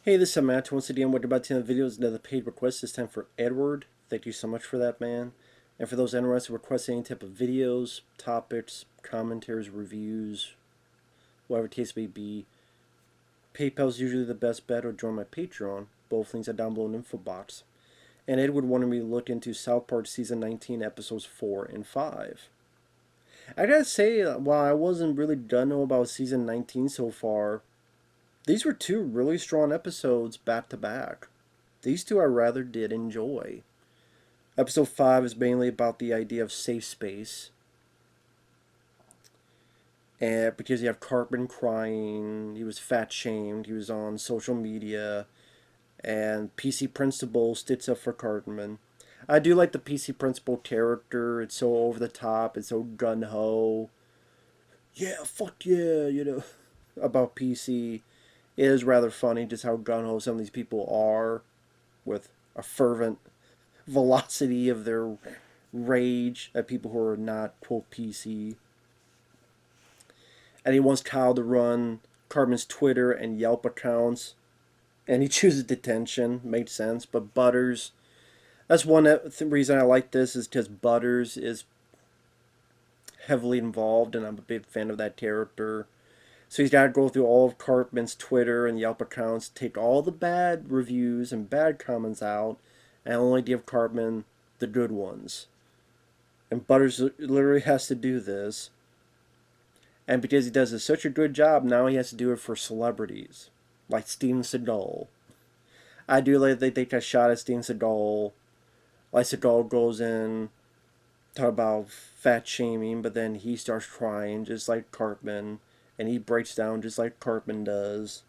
Hey, this is Matt. Once again, what about 10 videos? Another paid request. This time for Edward. Thank you so much for that, man. And for those interested in requesting any type of videos, topics, commentaries, reviews, whatever the case may be, PayPal is usually the best bet, or join my Patreon. Both links are down below in the info box. And Edward wanted me to look into South Park Season 19, Episodes 4 and 5. I gotta say, while I wasn't really done know about Season 19 so far, these were two really strong episodes back to back. These two I rather did enjoy. Episode 5 is mainly about the idea of safe space. And because you have Cartman crying, he was fat shamed, he was on social media, and PC Principal sticks up for Cartman. I do like the PC Principal character. It's so over the top, it's so gun ho. Yeah, fuck yeah, about PC. It is rather funny just how gun ho some of these people are with a fervent velocity of their rage at people who are not, quote, PC. And he wants Kyle to run Cartman's Twitter and Yelp accounts. And he chooses detention. Makes sense. But Butters, that's one reason I like this, is because Butters is heavily involved, and I'm a big fan of that character. So he's got to go through all of Cartman's Twitter and Yelp accounts, take all the bad reviews and bad comments out, and only give Cartman the good ones. And Butters literally has to do this. And because he does such a good job, now he has to do it for celebrities, like Steven Seagal. I do like they take a shot at Steven Seagal. Like Seagal goes in, talk about fat shaming, but then he starts crying just like Cartman, and he breaks down just like Cartman does.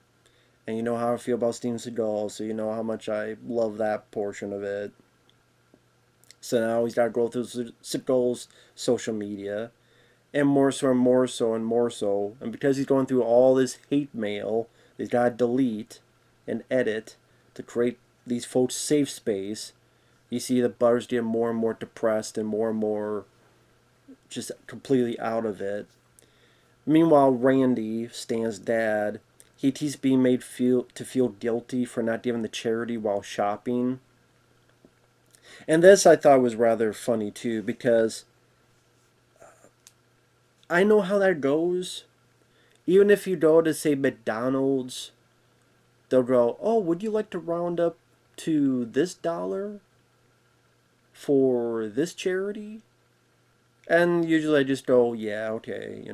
And you know how I feel about Steven Seagal, so you know how much I love that portion of it. So now he's got to go through Seagal's social media, and more so and more so and more so. And because he's going through all this hate mail, he's got to delete and edit to create these folks' safe space. You see the Butters get more and more depressed and more just completely out of it. Meanwhile, Randy, Stan's dad, he's being made to feel guilty for not giving the charity while shopping. And this I thought was rather funny too, because I know how that goes. Even if you go to, say, McDonald's, they'll go, oh, would you like to round up to this dollar for this charity? And usually I just go, yeah, okay,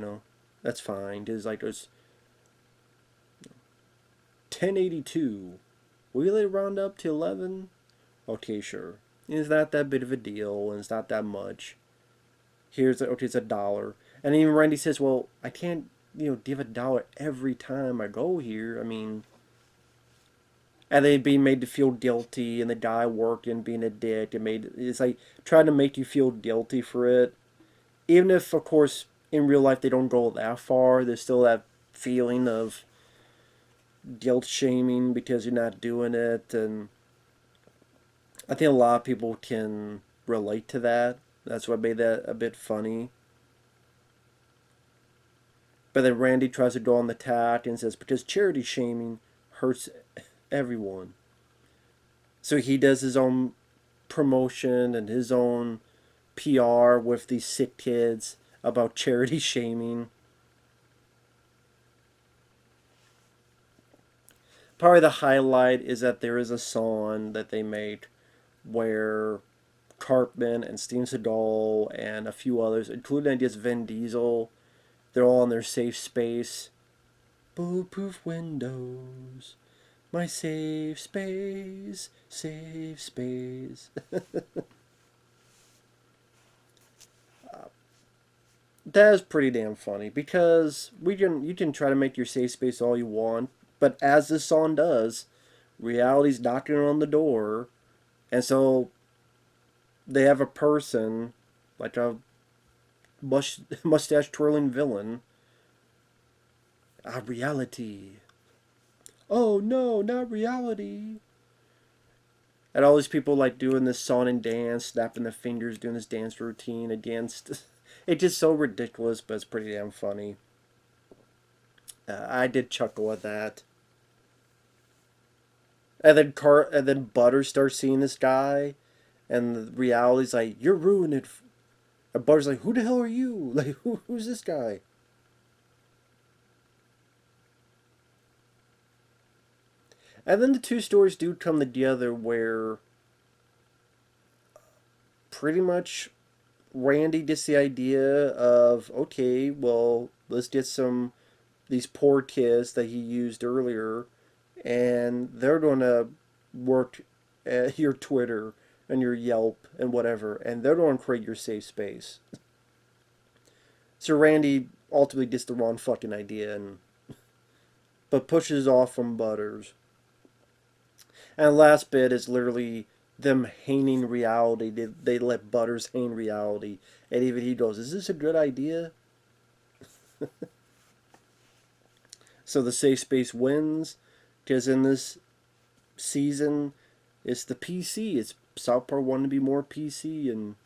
that's fine. It's like there's 1082. Will you let it round up to 11? Okay, sure. It's not that big of a deal, and it's not that much. Okay, it's a dollar. And even Randy says, well, I can't, give a dollar every time I go here. I mean, and they being made to feel guilty, and the guy working being a dick, it's like trying to make you feel guilty for it. Even if, of course, in real life they don't go that far, there's still that feeling of guilt shaming because you're not doing it, and I think a lot of people can relate to that. That's what made that a bit funny. But then Randy tries to go on the tack and says, because charity shaming hurts everyone. So he does his own promotion and his own PR with these sick kids about charity shaming. Probably the highlight is that there is a song that they make where Cartman and Steven Seagal and a few others, including I guess Vin Diesel, they're all in their safe space. Bulletproof windows, my safe space, safe space. That is pretty damn funny because you can try to make your safe space all you want, but as this song does, reality's knocking on the door, and so they have a person like a mustache twirling villain. Reality. Oh no, not reality. And all these people like doing this song and dance, snapping their fingers, doing this dance routine against. It's just so ridiculous, but it's pretty damn funny. I did chuckle at that. And then Butter starts seeing this guy, and the reality's like, "You're ruining it." And Butter's like, "Who the hell are you? Like, who's this guy?" And then the two stories do come together where pretty much Randy gets the idea of, okay, well, let's get some these poor kids that he used earlier, and they're going to work at your Twitter and your Yelp and whatever, and they're going to create your safe space. So Randy ultimately gets the wrong fucking idea, and but pushes off from Butters. And the last bit is literally them hanging reality. They let Butters hang reality, and even he goes, "Is this a good idea?" So the safe space wins because in this season, it's the PC. It's South Park wanting to be more PC, and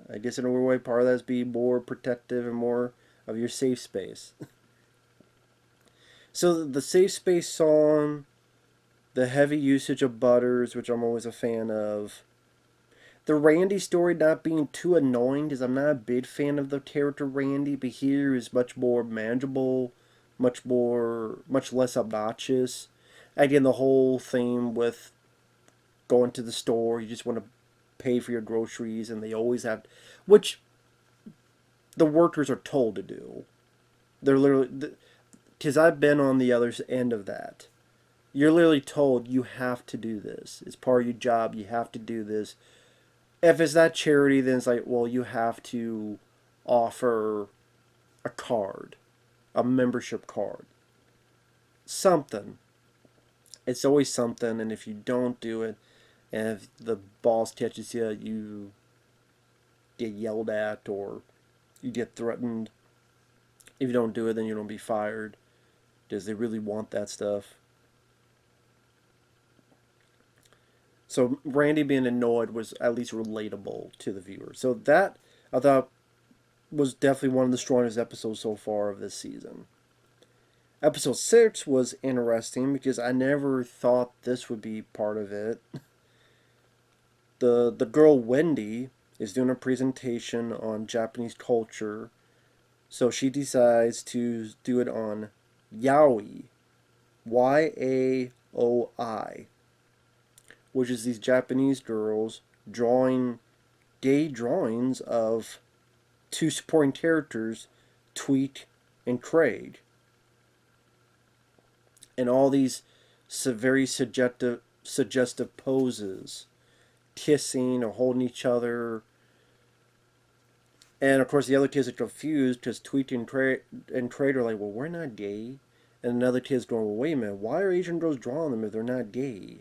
I guess in a weird way, part of that is being more protective and more of your safe space. So the safe space song, the heavy usage of Butters, which I'm always a fan of. The Randy story not being too annoying because I'm not a big fan of the character Randy, but here is much more manageable, much less obnoxious. Again, the whole thing with going to the store, you just want to pay for your groceries, and they always have, which the workers are told to do. They're literally, because I've been on the other end of that. You're literally told you have to do this. It's part of your job. You have to do this. If it's not charity, then it's like, well, you have to offer a card, a membership card, something. It's always something, and if you don't do it, and if the boss catches you, you get yelled at or you get threatened. If you don't do it, then you don't be fired because they really want that stuff. So Randy being annoyed was at least relatable to the viewer. So that I thought was definitely one of the strongest episodes so far of this season. Episode 6 was interesting because I never thought this would be part of it. The girl Wendy is doing a presentation on Japanese culture, so she decides to do it on yaoi, Yaoi, which is these Japanese girls drawing gay drawings of two supporting characters, Tweet and Craig, and all these very suggestive poses, kissing or holding each other. And of course, the other kids are confused because Tweet and Craig are like, "Well, we're not gay," and another kid's going, "Well, wait a minute, why are Asian girls drawing them if they're not gay?"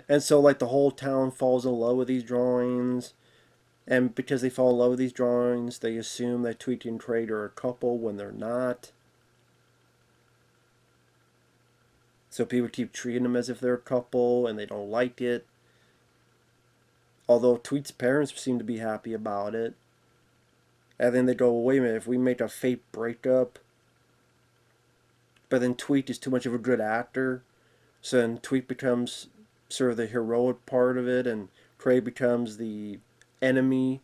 And so, like, the whole town falls in love with these drawings. And because they fall in love with these drawings, they assume that Tweety and Craig are a couple when they're not. So people keep treating them as if they're a couple, and they don't like it. Although Tweet's parents seem to be happy about it. And then they go, well, wait a minute, if we make a fake breakup, but then Tweet is too much of a good actor, so then Tweet becomes sort of the heroic part of it, and Craig becomes the enemy.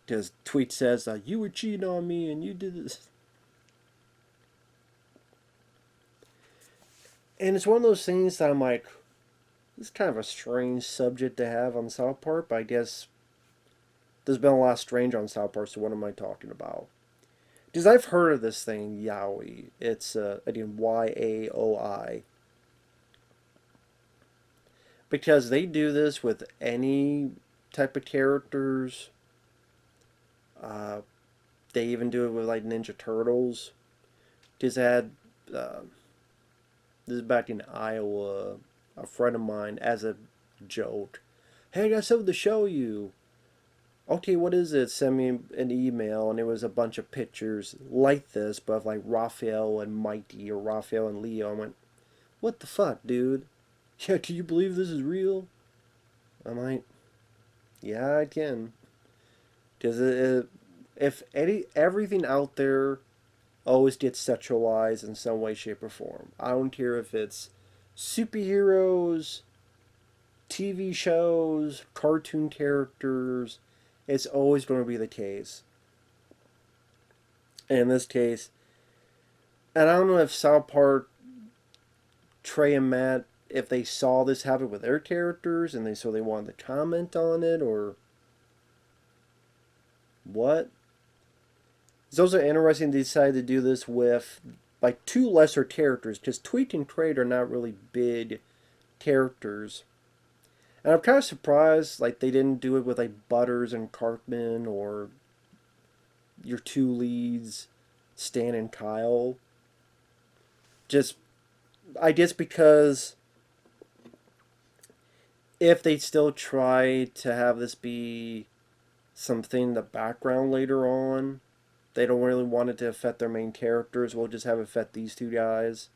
Because Tweet says, you were cheating on me and you did this. And it's one of those things that I'm like, this is kind of a strange subject to have on South Park, but I guess there's been a lot of strange on South Park, so what am I talking about? Because I've heard of this thing, Yaoi. It's, again, Yaoi. Because they do this with any type of characters. Uh, they even do it with, like, Ninja Turtles. Because they had, this is back in Iowa, a friend of mine, as a joke, hey, I got something to show you. Okay, what is it? Send me an email, and it was a bunch of pictures like this, but of like Raphael and Mighty or Raphael and Leo. I went, what the fuck, dude? Yeah, can you believe this is real? I'm like, yeah, I can. Because if everything out there always gets sexualized in some way, shape, or form. I don't care if it's superheroes, TV shows, cartoon characters. It's always going to be the case. And in this case, and I don't know if South Park, Trey and Matt, if they saw this happen with their characters and they wanted to comment on it or what. It's also interesting they decided to do this with like two lesser characters because Tweet and Trade are not really big characters. And I'm kind of surprised like they didn't do it with like Butters and Cartman or your two leads, Stan and Kyle. Just I guess because if they still try to have this be something in the background later on, they don't really want it to affect their main characters. We'll just have it affect these two guys.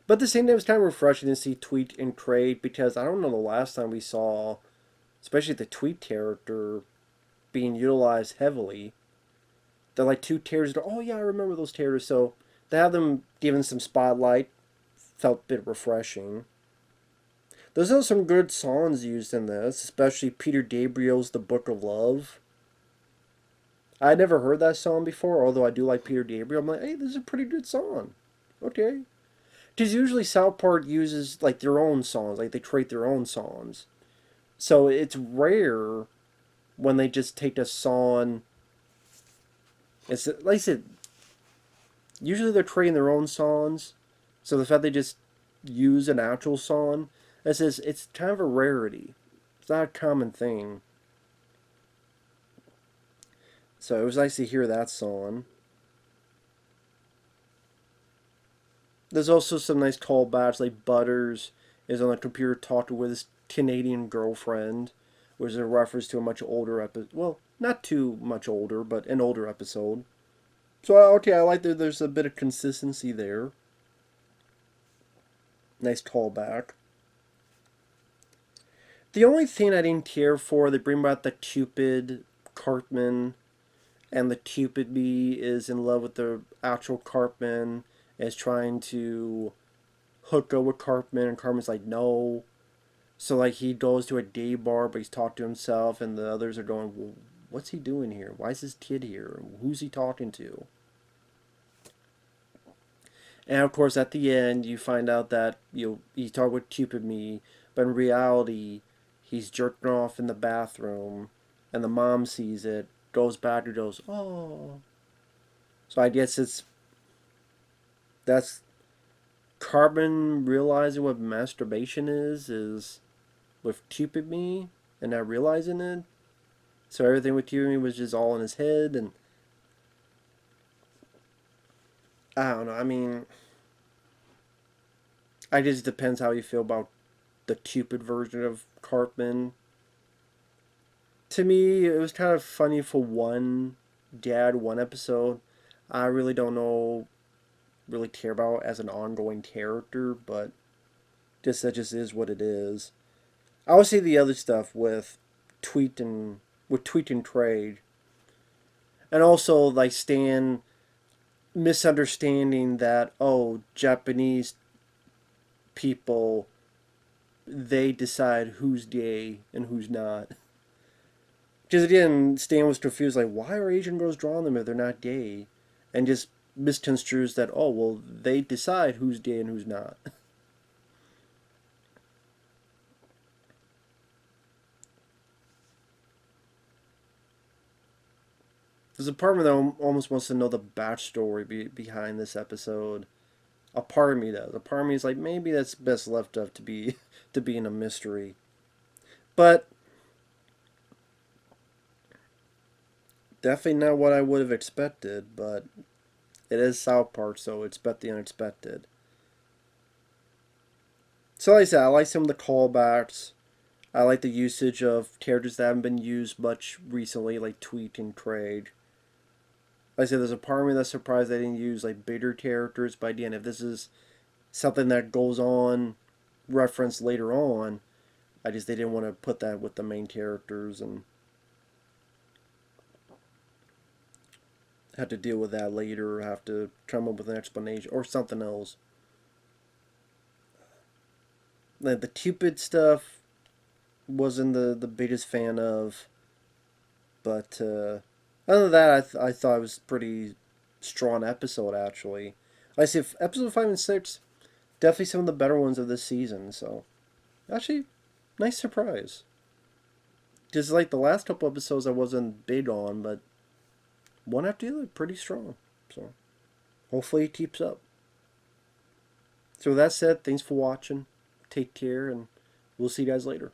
But at the same time, it's kind of refreshing to see Tweet and Trade because I don't know the last time we saw, especially the Tweet character, being utilized heavily. They're like two characters. Oh yeah, I remember those characters. So to have them given some spotlight felt a bit refreshing. There's also some good songs used in this, especially Peter Gabriel's "The Book of Love." I never heard that song before, although I do like Peter Gabriel. I'm like, hey, this is a pretty good song. Okay. Because usually South Park uses like their own songs, like they create their own songs. So it's rare when they just take a song. It's like I said, usually they're creating their own songs. So the fact they just use an actual song, it's kind of a rarity. It's not a common thing. So it was nice to hear that song. There's also some nice callbacks, like Butters is on the computer talking with his Canadian girlfriend, which is a reference to a much older episode. Well, not too much older, but an older episode. So, okay, I like that there's a bit of consistency there. Nice callback. The only thing I didn't care for, they bring about the Cupid Cartman, and the Cupid bee is in love with the actual Cartman, and is trying to hook up with Cartman, and Cartman's like, no. So, like, he goes to a gay bar, but he's talking to himself, and the others are going, well, what's he doing here? Why is this kid here? Who's he talking to? And of course, at the end, you find out that he's talking with Cupid me, but in reality, he's jerking off in the bathroom, and the mom sees it, goes back and goes, oh. So I guess that's Cartman realizing what masturbation is with Cupid me, and not realizing it. So everything with Cupid me was just all in his head, and I don't know. I mean, I guess it depends how you feel about the Cupid version of Cartman. To me, it was kind of funny for one episode. I really don't know, really care about as an ongoing character, but that just is what it is. I would say the other stuff with Tweet and Trade, and also like Stan misunderstanding that Japanese people, they decide who's gay and who's not. Because again, Stan was confused, like, why are Asian girls drawing them if they're not gay? And just misconstrues that, oh, well, they decide who's gay and who's not. There's a part of me that almost wants to know the backstory behind this episode. A part of me does. A part of me is like, maybe that's best left up to be to being a mystery. But definitely not what I would have expected, but it is South Park, so expect the unexpected. So like I said, I like some of the callbacks. I like the usage of characters that haven't been used much recently, like Tweet and Craig. Like I said, there's a part of me that's surprised they didn't use like bigger characters, but again, if this is something that goes on, referenced later on, I just they didn't want to put that with the main characters. And have to deal with that later, or have to come up with an explanation or something else. The Cupid stuff wasn't the biggest fan of, but other than that, I thought it was pretty strong episode actually. I see episode 5 and 6 definitely some of the better ones of this season. So actually, nice surprise. Just like the last couple episodes, I wasn't big on, but one after the other, pretty strong. So hopefully it keeps up. So with that said, thanks for watching. Take care, and we'll see you guys later.